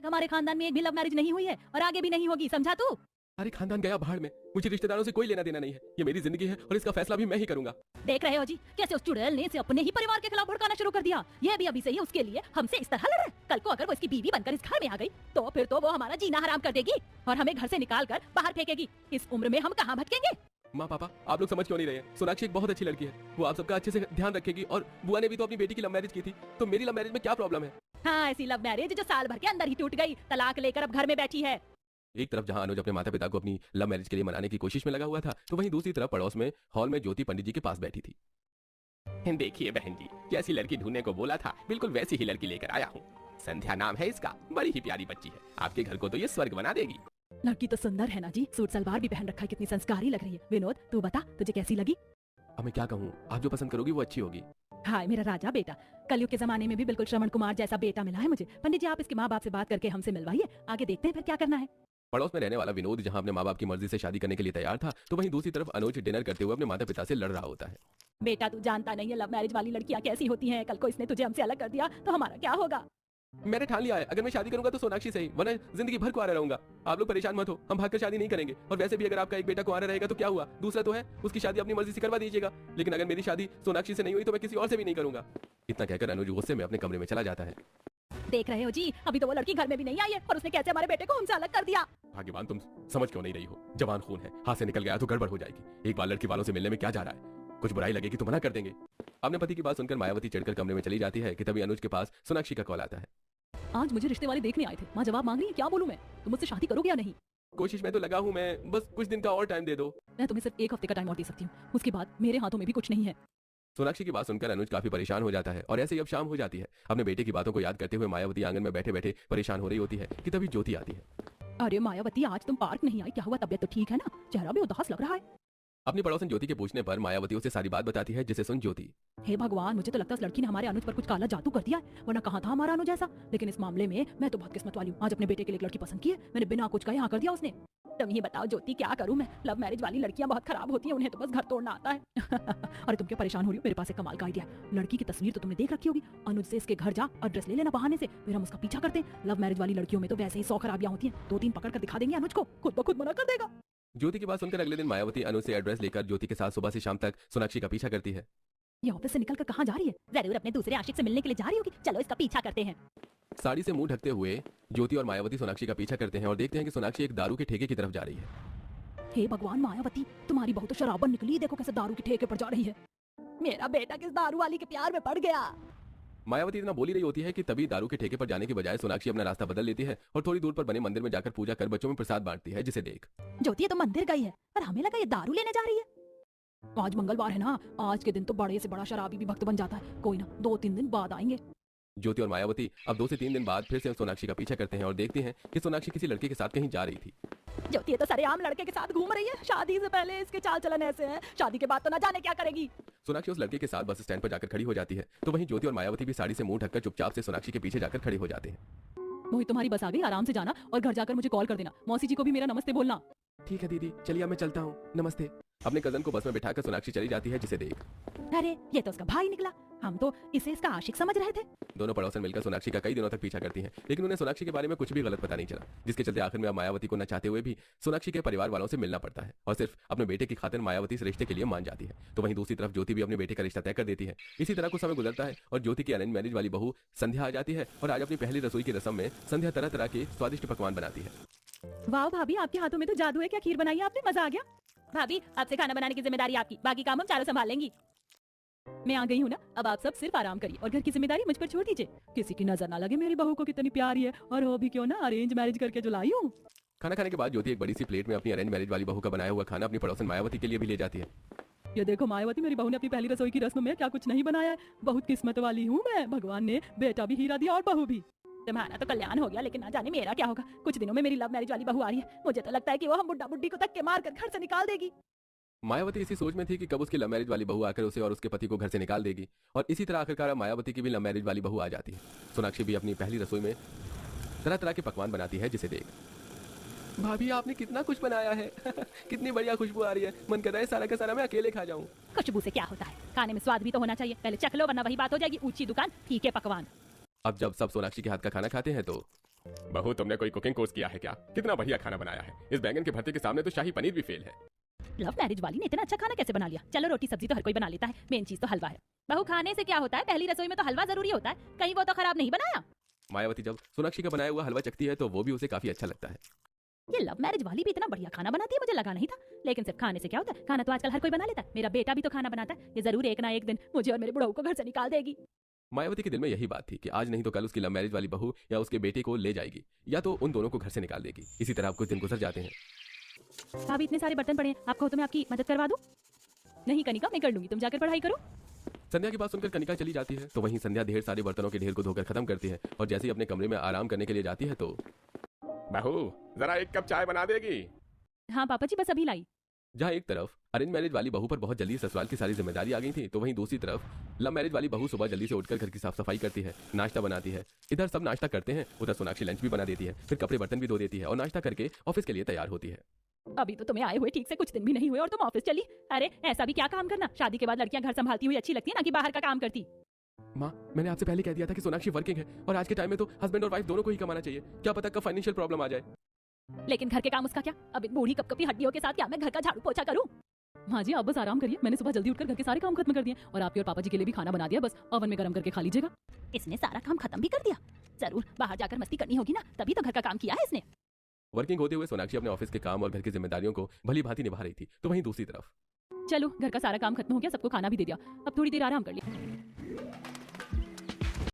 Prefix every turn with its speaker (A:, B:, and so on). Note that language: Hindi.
A: हमारे खानदान में एक भी लव मैरिज नहीं हुई है और आगे भी नहीं होगी, समझा तू?
B: अरे खानदान गया भाड़ में, मुझे रिश्तेदारों से कोई लेना देना नहीं है। ये मेरी जिंदगी है और इसका फैसला भी मैं ही करूंगा।
A: देख रहे हो जी कैसे उस चुड़ैल ने इसे अपने ही परिवार के खिलाफ भड़काना शुरू कर दिया। ये भी अभी से ही उसके लिए हमसे इस तरह लड़ रहा है। कल को अगर वो इसकी बीवी बनकर इस घर में आ गई तो फिर तो वो हमारा जीना हराम कर देगी और हमें घर से निकाल कर बाहर फेंकेगी। इस उम्र में हम कहाँ भटकेंगे?
B: माँ पापा आप लोग समझ क्यों नहीं रहे हैं? सोनाक्षी एक बहुत अच्छी लड़की है, वो आप सबका अच्छे से ध्यान रखेगी। और बुआ ने भी तो अपनी बेटी की लव मैरिज की थी, तो मेरी लव मैरिज में क्या प्रॉब्लम है?
A: हाँ, ऐसी लव मैरिज जो साल भर के अंदर ही टूट गई, तलाक लेकर अब घर में बैठी है।
B: एक तरफ जहां अनुज अपने माता पिता को अपनी लव मैरिज के लिए मनाने की कोशिश में लगा हुआ था, तो वहीं दूसरी तरफ पड़ोस में हॉल में ज्योति पंडित जी के पास बैठी थी। देखिए बहन जी, जैसी लड़की ढूंढने को बोला था बिल्कुल वैसी ही लड़की लेकर आया हूँ। संध्या नाम है इसका, बड़ी ही प्यारी बच्ची है, आपके घर को तो ये स्वर्ग बना देगी।
A: लड़की तो सुंदर है ना जी, सूट सलवार भी पहन रखा है, कितनी संस्कारी लग रही है। विनोद तू बता तुझे कैसी लगी?
B: अब मैं क्या कहूँ, आप जो पसंद करोगी वो अच्छी होगी।
A: हाय मेरा राजा बेटा, कलयुग के जमाने में भी बिल्कुल श्रवण कुमार जैसा बेटा मिला है मुझे। पंडित जी आप इसके माँ बाप से बात करके हमसे मिलवाइए, आगे देखते हैं फिर क्या करना है।
B: पड़ोस में रहने वाला विनोद जहां अपने माँ बाप की मर्जी से शादी करने के लिए तैयार था, तो वहीं दूसरी तरफ अनुज डिनर करते हुए अपने माता पिता से लड़ रहा होता है।
A: बेटा तू जानता नहीं है लव मैरिज वाली लड़कियां कैसी होती हैं। कल को इसने तुझे हमसे अलग कर दिया तो हमारा क्या होगा?
B: मैंने ठान लिया है, अगर मैं शादी करूंगा तो सोनाक्षी से ही, वरना जिंदगी भर कुआरा रहूंगा। आप लोग परेशान मत हो, हम भागकर शादी नहीं करेंगे। और वैसे भी अगर आपका एक बेटा कुआरा रहेगा तो क्या हुआ, दूसरा तो है, उसकी शादी अपनी मर्जी से करवा दीजिएगा। लेकिन अगर मेरी शादी सोनाक्षी से नहीं हुई तो मैं किसी और से भी नहीं करूंगा। इतना कहकर अनुज गुस्से में अपने कमरे में चला जाता है।
A: देख रहे हो जी, अभी तो वो लड़की घर में भी नहीं आई है और उसने कैसे हमारे बेटे को हमसे अलग कर दिया।
B: भाग्यवान तुम समझ क्यों नहीं रही हो, जवान खून है, हाथ से निकल गया तो गड़बड़ हो जाएगी। एक बार लड़की वालों से मिलने में क्या जा रहा है, कुछ बुराई लगेगी तो मना कर देंगे। अपने पति की बात सुनकर मायावती चढ़कर कमरे में चली जाती है कि तभी अनुज के पास सोनाक्षी का कॉल आता है।
A: आज मुझे रिश्ते वाले देखने आए थे, माँ जवाब मांग रही है, क्या बोलूं मैं? तुम मुझसे शादी करोगे या नहीं?
B: कोशिश में तो लगा हूँ मैं, बस कुछ दिन का और टाइम दे दो।
A: मैं तुम्हें सिर्फ एक हफ्ते का टाइम और दे सकती हूँ, उसके बाद मेरे हाथों में भी कुछ नहीं है।
B: सोनाक्षी की बात सुनकर अनुज काफी परेशान हो जाता है और ऐसे ही अब शाम हो जाती है। अपने बेटे की बातों को याद करते हुए मायावती आंगन में बैठे बैठे परेशान हो रही होती है कि तभी ज्योति आती है।
A: अरे मायावती आज तुम पार्क नहीं आई, क्या हुआ? तबियत तो ठीक है ना? चेहरा भी उदास लग रहा है।
B: अपनी पड़ोसन ज्योति के पूछने पर मायावती उसे सारी बात बताती है, जिसे सुन ज्योति,
A: हे भगवान, मुझे तो लगता है उस लड़की ने हमारे अनुज पर कुछ काला जादू कर दिया है, वरना कहाँ था हमारा अनुज ऐसा। लेकिन इस मामले में मैं तो बहुत किस्मत वाली हूँ, आज अपने बेटे के लिए एक लड़की पसंद की है, मैंने बिना कुछ कहे हाँ कर दिया उसने। तुम ही बताओ ज्योति क्या करूँ मैं? लव मैरिज वाली लड़कियां बहुत खराब होती हैं, उन्हें तो बस घर तोड़ना आता है। अरे तुम क्या परेशान हो रही हो? मेरे पास एक कमाल का आइडिया है। लड़की की तस्वीर तो तुमने देख रखी होगी, अनुज से इसके घर जा एड्रेस ले लेना बहाने से, फिर हम उसका पीछा करते हैं। लव मैरिज वाली लड़कियों में तो वैसे ही 100 खराबियां होती हैं, 2-3 पकड़ कर दिखा देंगे, अनुज को खुद ब खुद मना कर देगा।
B: ज्योति की बात सुनकर अगले दिन मायावती अनुज से एड्रेस लेकर ज्योति के साथ सुबह से शाम तक सोनाक्षी का पीछा करती है।
A: ये ऑफिस से निकलकर कहाँ जा रही है? जरूर अपने दूसरे आशिक से मिलने के लिए जा रही होगी, चलो इसका पीछा करते हैं।
B: साड़ी से मुंह ढकते हुए ज्योति और मायावती सोनाक्षी का पीछा करते हैं और देखते हैं कि सोनाक्षी एक दारू के ठेके की तरफ जा रही है।
A: हे भगवान मायावती, तुम्हारी बहू तो शराबन निकली, देखो कैसे दारू के ठेके पर जा रही है। मेरा बेटा किस दारू वाली के प्यार में पड़ गया।
B: मायावती इतना बोली रही होती है कि तभी दारू के ठेके पर जाने के बजाय सोनाक्षी अपना रास्ता बदल लेती है और थोड़ी दूर पर बने मंदिर में जाकर पूजा कर बच्चों में प्रसाद बांटती है, जिसे देख
A: ज्योति तो मंदिर गई है और हमें लगा ये दारू लेने जा रही है। आज मंगलवार है ना, आज के दिन तो बड़े से बड़ा शराबी भी भक्त बन जाता है। कोई ना, 2-3 दिन बाद आएंगे।
B: ज्योति और मायावती अब 2 से 3 दिन बाद फिर से सोनाक्षी का पीछा करते हैं और देखते हैं कि सोनाक्षी किसी लड़के के साथ कहीं जा रही थी।
A: ज्योति तो सरेआम लड़के के साथ घूम रही है, शादी से पहले इसके चाल चलन ऐसे हैं, शादी के बाद तो ना जाने क्या करेगी।
B: सोनाक्षी उस लड़के के साथ बस स्टैंड पर जाकर खड़ी हो जाती है, तो वहीं ज्योति और मायावती भी साड़ी से मुंह ढककर चुपचाप से सोनाक्षी के पीछे जाकर खड़े हो जाते हैं।
A: मोहित तुम्हारी बस आ गई, आराम से जाना और घर जाकर मुझे कॉल कर देना। मौसी जी को भी मेरा नमस्ते बोलना।
B: ठीक है दीदी, चलिए मैं चलता हूँ, नमस्ते। अपने कजन को बस में बिठाकर सोनाक्षी चली जाती है, जिसे देख
A: अरे ये तो उसका भाई निकला, हम तो इसे इसका आशिक समझ रहे थे।
B: दोनों पड़ोसन मिलकर सोनाक्षी का कई दिनों तक पीछा करती हैं, लेकिन उन्हें सोनाक्षी के बारे में कुछ भी गलत पता नहीं चला, जिसके चलते आखिर में अब मायावती को न चाहते हुए भी सोनाक्षी के परिवार वालों से मिलना पड़ता है और सिर्फ अपने बेटे की खातिर मायावती इस रिश्ते के लिए मान जाती है। तो वहीं दूसरी तरफ ज्योति भी अपने बेटे का रिश्ता तय कर देती है। इसी तरह कुछ समय गुजरता है और ज्योति की अरेंज मैरिज वाली बहू संध्या आ जाती है और आज अपनी पहली रसोई की रस्म में संध्या तरह तरह के स्वादिष्ट पकवान बनाती है।
A: वाह भाभी, आपके हाथों में तो जादू है, क्या खीर बनाई आपने, मजा आ गया। भाभी आपसे खाना बनाने की जिम्मेदारी आपकी, बाकी काम हम चारों संभाल लेंगी। मैं आ गई हूँ ना, अब आप सब सिर्फ आराम करिए और घर की जिम्मेदारी मुझ पर छोड़ दीजिए। किसी की नजर ना लगे मेरी बहू को कितनी प्यारी है, और हो भी क्यों ना अरेंज मैरिज करके जो लाई हूँ।
B: खाना खाने के बाद ज्योति एक बड़ी सी प्लेट में अपनी अरेंज मैरिज वाली बहू का बनाया हुआ खाना अपनी पड़ोसन मायावती के लिए भी ले जाती है।
A: ये देखो मायावती, मेरी बहू ने अपनी पहली रसोई की रस्म में क्या कुछ नहीं बनाया है। बहुत किस्मत वाली हूँ मैं, भगवान ने बेटा भी हीरा दिया और बहू भी। तुम्हारा तो कल्याण हो गया, लेकिन ना जाने मेरा क्या होगा। कुछ दिनों में मेरी लव मैरिज वाली बहू आ रही है, मुझे तो लगता है कि वो हम बुड्ढा बुड्ढी को धक्के मार कर घर से निकाल देगी।
B: मायावती इसी सोच में थी कि कब उसकी लव मैरिज वाली बहू आकर उसे और उसके पति को घर से निकाल देगी, और इसी तरह आखिरकार मायावती की भी लव मैरिज वाली बहू आ जाती है। सोनाक्षी भी अपनी पहली रसोई में तरह तरह के पकवान बनाती है, जिसे देख भाभी आपने कितना कुछ बनाया है। कितनी बढ़िया खुशबू आ रही है, मन कर रहा है सारा का सारा मैं अकेले खा जाऊं।
A: खुशबू से क्या होता है, खाने में स्वाद भी तो होना चाहिए, पहले चख लो वरना वही बात हो जाएगी ऊंची दुकान फीके पकवान।
B: अब जब सब सोनाक्षी के हाथ का खाना खाते हैं तो बहू, तुमने कोई कुकिंग कोर्स किया है क्या? कितना बढ़िया खाना बनाया है। इस बैंगन के भरते के सामने तो शाही पनीर भी फेल है।
A: लव मैरिज वाली ने इतना अच्छा खाना कैसे बना लिया? चलो रोटी सब्जी तो हर कोई बना लेता है, मेन चीज तो हलवा है। बहू, खाने से क्या होता है, पहली रसोई में तो हलवा जरूरी होता है, कहीं वो तो खराब नहीं बनाया।
B: मायावती जब सोनाक्षी का बनाया हुआ हलवा चखती है तो वो भी उसे काफी अच्छा लगता है।
A: ये लव मैरिज वाली भी इतना बढ़िया खाना बनाती है, मुझे लगा नहीं था। लेकिन सिर्फ खाने से क्या होता है, खाना तो आजकल हर कोई बना लेता है। मेरा बेटा भी तो खाना बनाता है, ये जरूर एक ना एक दिन मुझे और मेरे बुढ़ऊ को घर से निकाल देगी।
B: मायावती के दिल में यही बात थी कि आज नहीं तो कल उसकी लव मैरिज वाली बहू या उसके बेटे को ले जाएगी, या तो उन दोनों को घर से निकाल देगी। इसी तरह अब कुछ दिन गुजर जाते हैं।
A: भाभी, इतने सारे बर्तन पड़े हैं, आपको तो मैं आपकी मदद करवा दूं? नहीं कनिका, मैं कर लूंगी, तुम जाकर पढ़ाई करो।
B: संध्या की बात सुनकर कनिका चली जाती है तो वहीं संध्या ढेर सारे बर्तनों के ढेर को धोकर खत्म करती है और जैसे ही अपने कमरे में आराम करने के लिए जाती है तो बहू, जरा एक कप चाय बना देगी?
A: हाँ पापा जी, बस अभी लाई।
B: जहाँ एक तरफ अरेंज मैरिज वाली बहू पर बहुत जल्दी ससुराल की सारी जिम्मेदारी आ गई थी, तो वहीं दूसरी तरफ लव मैरिज वाली बहू सुबह जल्दी से उठकर घर की साफ सफाई करती है, नाश्ता बनाती है। इधर सब नाश्ता करते हैं, उधर सोनाक्षी लंच भी बना देती है, फिर कपड़े बर्तन भी धो देती है और नाश्ता करके ऑफिस के लिए तैयार होती है।
A: अभी तो तुम्हें आए हुए ठीक से कुछ दिन भी नहीं हुए और तुम ऑफिस चली? अरे ऐसा भी क्या काम करना, शादी के बाद लड़कियां घर संभालती हुई अच्छी लगती है ना कि बाहर का काम करती।
B: माँ, मैंने आपसे पहले कह दिया था कि सोनाक्षी वर्किंग है और आज के टाइम में तो हस्बैंड और वाइफ दोनों को ही कमाना चाहिए। क्या पता कब फाइनेंशियल प्रॉब्लम आ जाए।
A: लेकिन घर के काम उसका क्या? अब इन बूढ़ी कपकपी हड्डियों के साथ क्या मैं घर का झाड़ू पोछा करूं? माँ जी, आप बस आराम करिए, मैंने सुबह जल्दी उठकर घर के सारे काम खत्म कर दिए और आपके और पापा जी के लिए भी खाना बना दिया, बस ओवन में गर्म करके खा लीजिएगा। इसने सारा काम खत्म भी कर दिया? जरूर बाहर जाकर मस्ती करनी होगी ना, तभी तो घर का काम किया है इसने।
B: वर्किंग होते हुए सोनाक्षी अपने ऑफिस के काम और घर की जिम्मेदारियों को भली भांति निभा रही थी, तो वहीं दूसरी तरफ
A: चलो घर का सारा काम खत्म हो गया, सबको खाना भी दे दिया, अब थोड़ी देर आराम कर लिया।